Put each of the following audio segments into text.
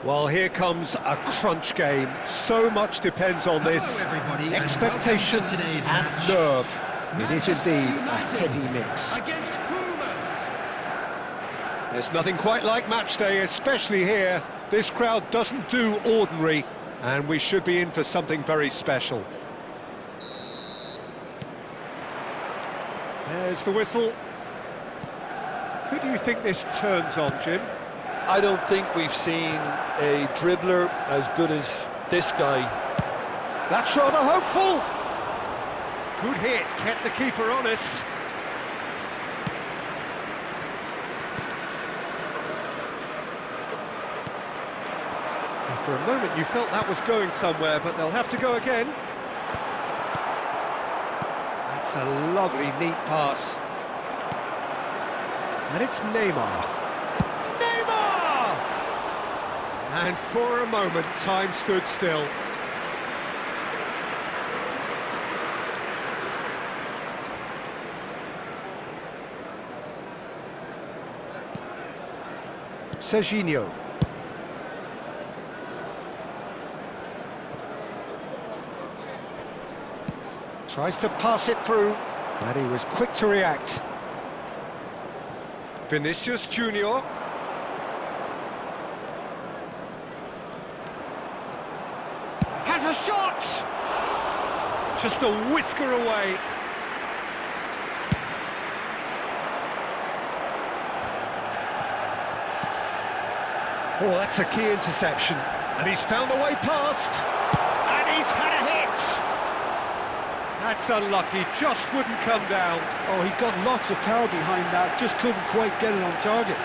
Well, here comes a crunch game. So much depends on this. Expectation and nerve. It is indeed a heady mix. There's nothing quite like match day, especially here. This crowd doesn't do ordinary, and we should be in for something very special. There's the whistle. Who do you think this turns on, Jim? I don't think we've seen a dribbler as good as this guy. That's rather hopeful. Good hit, kept the keeper honest. For a moment you felt that was going somewhere, but they'll have to go again. That's a lovely, neat pass. And it's Neymar. Neymar! And for a moment, time stood still. Serginho. Tries to pass it through, and he was quick to react. Vinicius Junior. Has a shot! Just a whisker away. Oh, that's a key interception. And he's found a way past. And he's had a hit! That's unlucky, just wouldn't come down. Oh, he got lots of power behind that, just couldn't quite get it on target.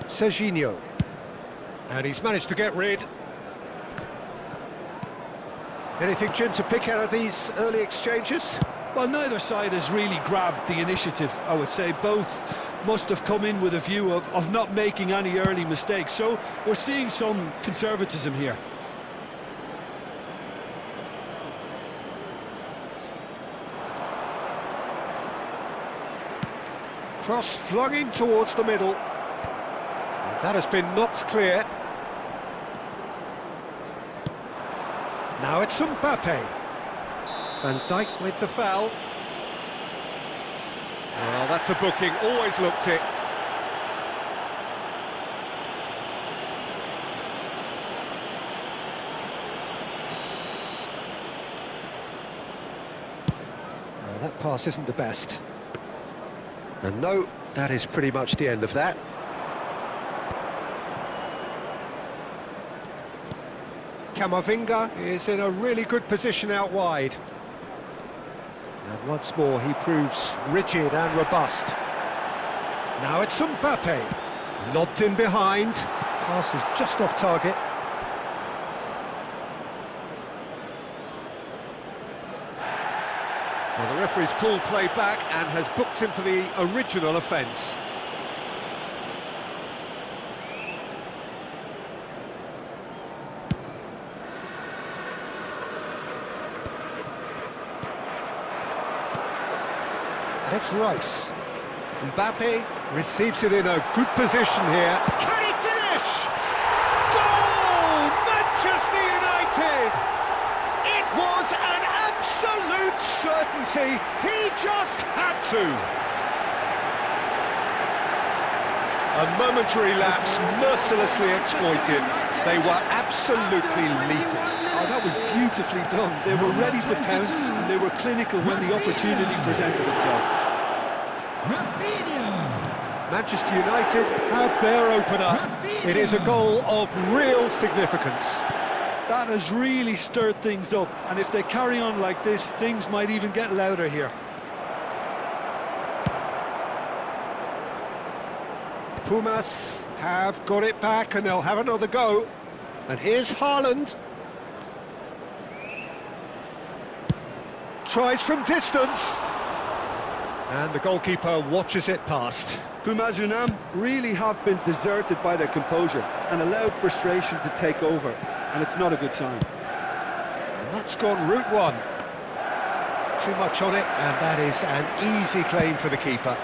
Serginho. And he's managed to get rid. Anything, Jim, to pick out of these early exchanges? Well, neither side has really grabbed the initiative, I would say. Both must have come in with a view of not making any early mistakes. So we're seeing some conservatism here. Cross flung in towards the middle. And that has been knocked clear. Now it's Mbappe. Van Dijk with the foul. Well, that's a booking, always looked it. Well, that pass isn't the best. And no, that is pretty much the end of that. Camavinga is in a really good position out wide. And once more he proves rigid and robust. Now it's Mbappe. Lobbed in behind. Pass is just off target. Well, the referee's pulled play back and has booked him for the original offence. It's Rice. Mbappe receives it in a good position here. Can he finish? Goal! Manchester United! It was an absolute certainty. He just had to. A momentary lapse mercilessly exploited. They were absolutely lethal. Oh, that was beautifully done. They were ready to pounce, and they were clinical when the opportunity presented itself. Manchester United have their opener. It is a goal of real significance. That has really stirred things up, and if they carry on like this, things might even get louder here. Pumas have got it back, and they'll have another go. And here's Haaland. Tries from distance. And the goalkeeper watches it past. Pumas UNAM really have been deserted by their composure and allowed frustration to take over, and it's not a good sign. And that's gone route one. Too much on it, and that is an easy claim for the keeper.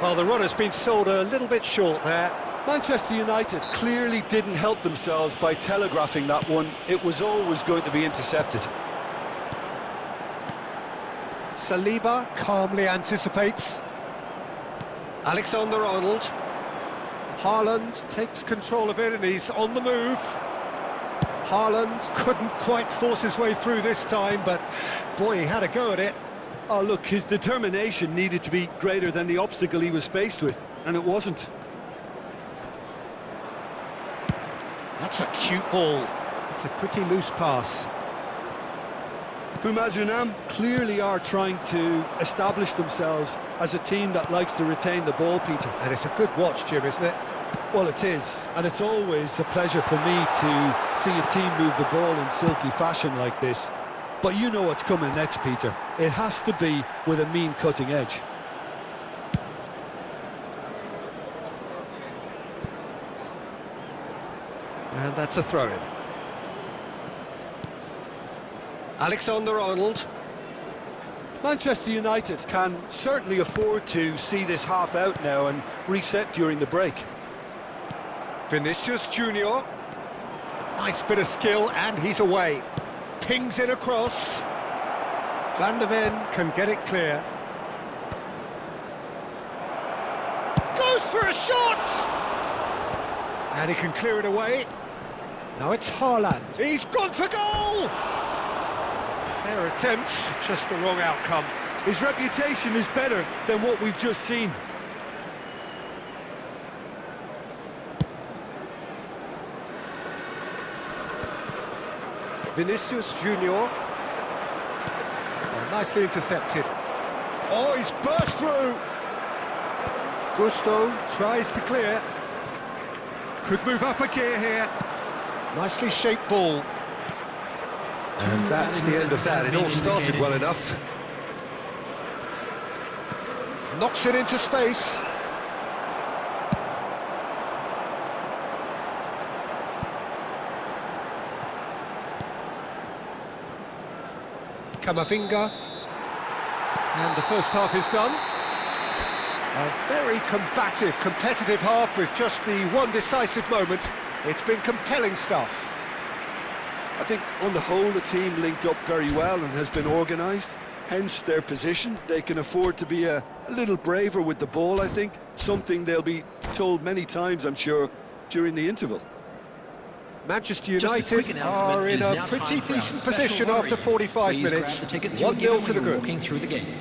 Well, the run has been sold a little bit short there. Manchester United clearly didn't help themselves by telegraphing that one. It was always going to be intercepted. Saliba calmly anticipates. Alexander-Arnold. Haaland takes control of it and he's on the move. Haaland couldn't quite force his way through this time, but boy, he had a go at it. Oh, look, his determination needed to be greater than the obstacle he was faced with, and it wasn't. That's a cute ball. It's a pretty loose pass. UNAM clearly are trying to establish themselves as a team that likes to retain the ball, Peter. And it's a good watch, Jim, isn't it? Well, it is, and it's always a pleasure for me to see a team move the ball in silky fashion like this. But you know what's coming next, Peter. It has to be with a mean cutting edge. And that's a throw-in. Alexander-Arnold. Manchester United can certainly afford to see this half out now and reset during the break. Vinicius Junior. Nice bit of skill, and he's away. Pings in across. Van der Ven can get it clear. Goes for a shot! And he can clear it away. Now it's Haaland. He's gone for goal! Fair attempt, just the wrong outcome. His reputation is better than what we've just seen. Vinicius Junior. Oh, nicely intercepted. Oh, he's burst through. Gusto tries to clear. Could move up a gear here. Nicely shaped ball. And that's the end of that. It all started well enough. Knocks it into space. Camavinga. And the first half is done. A very combative, competitive half with just the one decisive moment. It's been compelling stuff. I think on the whole the team linked up very well and has been organised, hence their position. They can afford to be a little braver with the ball, I think, something they'll be told many times, I'm sure, during the interval. Manchester United are in a pretty decent position after 45 minutes. 1-0 to the good.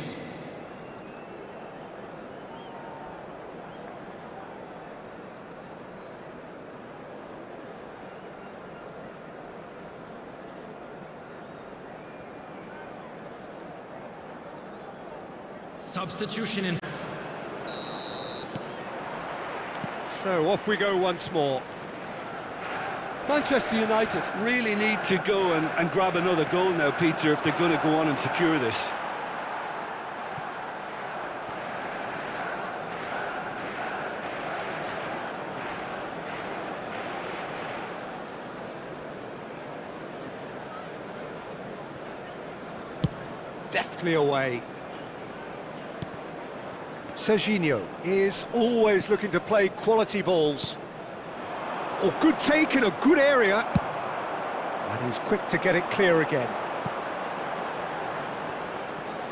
Substitution in. So off we go once more. Manchester United really need to go and grab another goal now, Peter, if they're going to go on and secure this. Deftly away. Serginho is always looking to play quality balls. Oh, good take in a good area. And he's quick to get it clear again.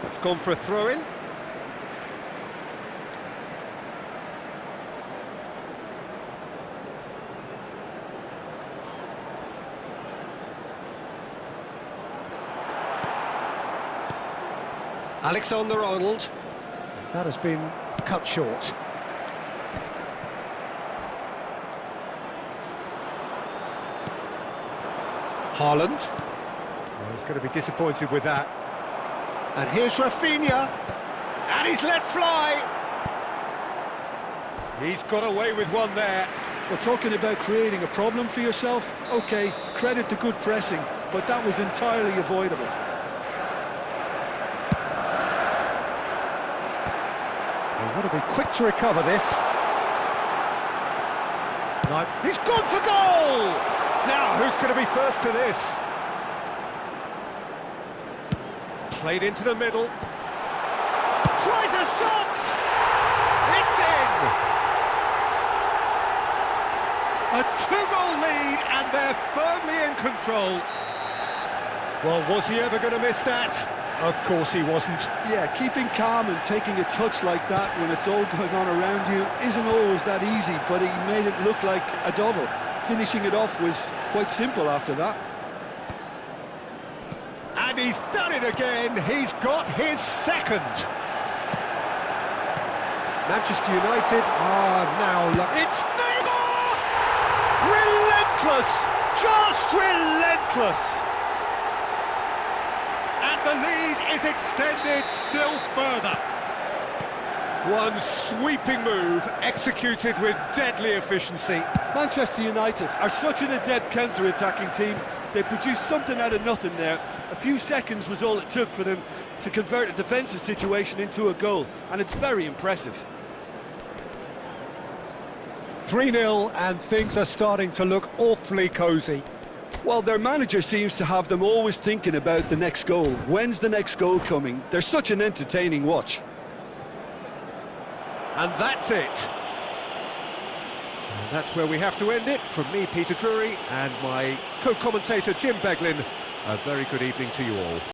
That's gone for a throw-in. Alexander-Arnold. That has been cut short. Haaland. Well, he's going to be disappointed with that. And here's Rafinha. And he's let fly. He's got away with one there. We're talking about creating a problem for yourself. OK, credit the good pressing, but that was entirely avoidable. They've got to be quick to recover this. No, he's gone for goal! Now, who's going to be first to this? Played into the middle. Tries a shot! It's A two-goal lead, and they're firmly in control. Well, was he ever going to miss that? Of course he wasn't. Yeah, keeping calm and taking a touch like that when it's all going on around you isn't always that easy, but he made it look like a double. Finishing it off was quite simple after that. And he's done it again. He's got his second. Manchester United are now... It's Neymar! Relentless! Just relentless! And the lead is extended still further. One sweeping move, executed with deadly efficiency. Manchester United are such an adept counter-attacking team. They produced something out of nothing there. A few seconds was all it took for them to convert a defensive situation into a goal, and it's very impressive. 3-0, and things are starting to look awfully cosy. Well, their manager seems to have them always thinking about the next goal. When's the next goal coming? They're such an entertaining watch. And that's it. And that's where we have to end it. From me, Peter Drury, and my co-commentator, Jim Beglin, a very good evening to you all.